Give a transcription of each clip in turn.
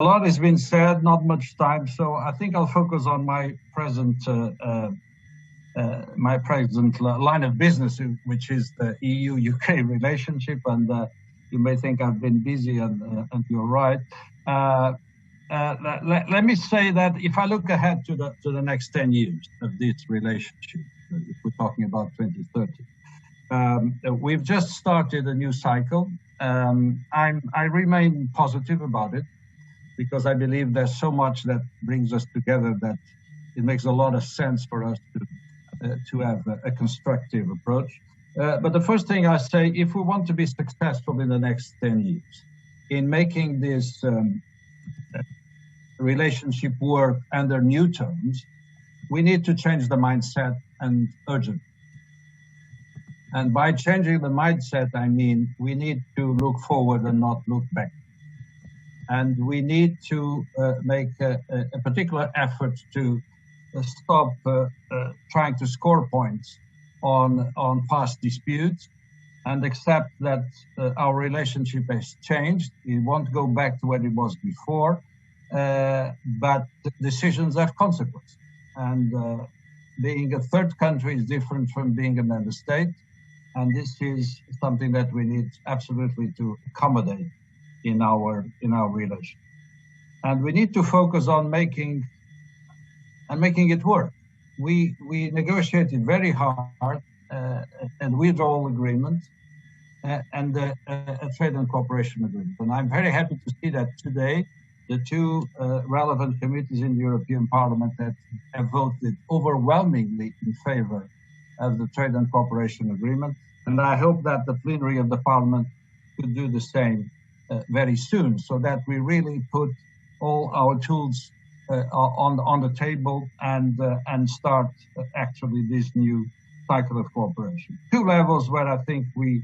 A lot has been said, not much time, so I think I'll focus on my present line of business, which is the EU-UK relationship. And you may think I've been busy, and you're right. Let me say that if I look ahead to the next 10 years of this relationship, if we're talking about 2030, we've just started a new cycle. I remain positive about it, because I believe there's so much that brings us together that it makes a lot of sense for us to have a constructive approach. But the first thing I say, if we want to be successful in the next 10 years in making this relationship work under new terms, we need to change the mindset, and urgently. And by changing the mindset, I mean we need to look forward and not look back. And we need to make a particular effort to stop trying to score points on past disputes, and accept that our relationship has changed. It won't go back to what it was before, but decisions have consequences. And being a third country is different from being a member state. And this is something that we need absolutely to accommodate in our relation. And we need to focus on making it work. We negotiated very hard a withdrawal agreement and a trade and cooperation agreement. And I'm very happy to see that today the two relevant committees in the European Parliament that have voted overwhelmingly in favor of the trade and cooperation agreement. And I hope that the plenary of the Parliament could do the same very soon, so that we really put all our tools on the table and start actually this new cycle of cooperation. Two levels where I think we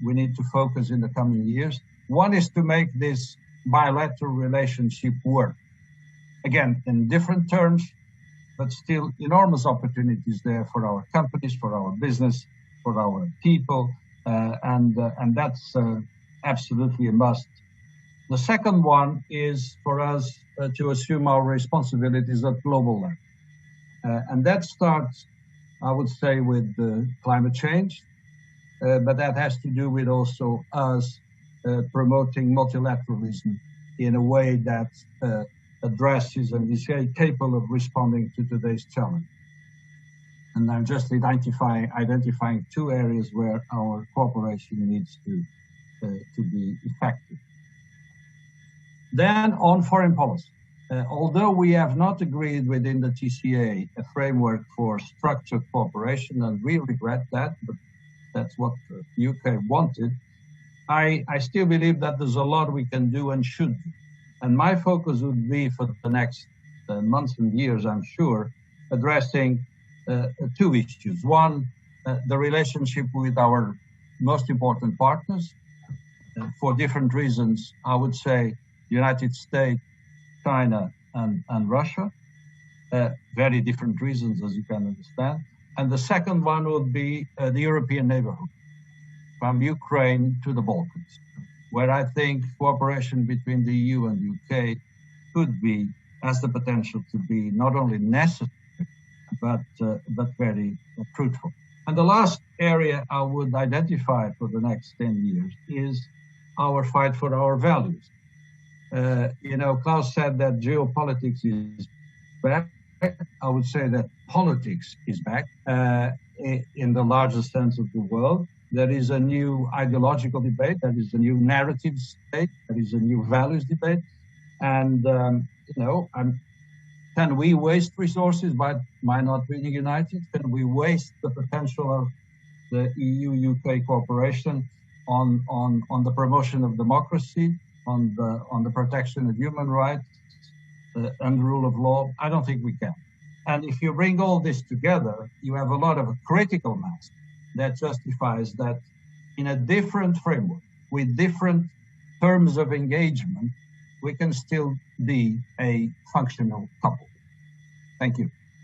need to focus in the coming years. One is to make this bilateral relationship work. Again, in different terms, but still enormous opportunities there for our companies, for our business, for our people, and that's absolutely a must. The second one is for us to assume our responsibilities at global level. And that starts, I would say, with climate change, but that has to do with also us promoting multilateralism in a way that addresses and is capable of responding to today's challenge. And I'm just identifying two areas where our cooperation needs to be effective. Then on foreign policy, although we have not agreed within the TCA a framework for structured cooperation, and we regret that, but that's what the UK wanted, I still believe that there's a lot we can do and should do. And my focus would be for the next months and years, I'm sure, addressing two issues. One, the relationship with our most important partners. For different reasons, I would say United States, China, and Russia. Very different reasons, as you can understand. And the second one would be the European neighborhood, from Ukraine to the Balkans, where I think cooperation between the EU and the UK has the potential to be not only necessary, but very fruitful. And the last area I would identify for the next 10 years is our fight for our values. Klaus said that geopolitics is back. I would say that politics is back in the largest sense of the world. There is a new ideological debate. There is a new narrative debate. There is a new values debate. And, can we waste resources by not being united? Can we waste the potential of the EU-UK cooperation on the promotion of democracy, on the protection of human rights and the rule of law? I don't think we can. And if you bring all this together, you have a lot of critical mass that justifies that in a different framework, with different terms of engagement, we can still be a functional couple. Thank you.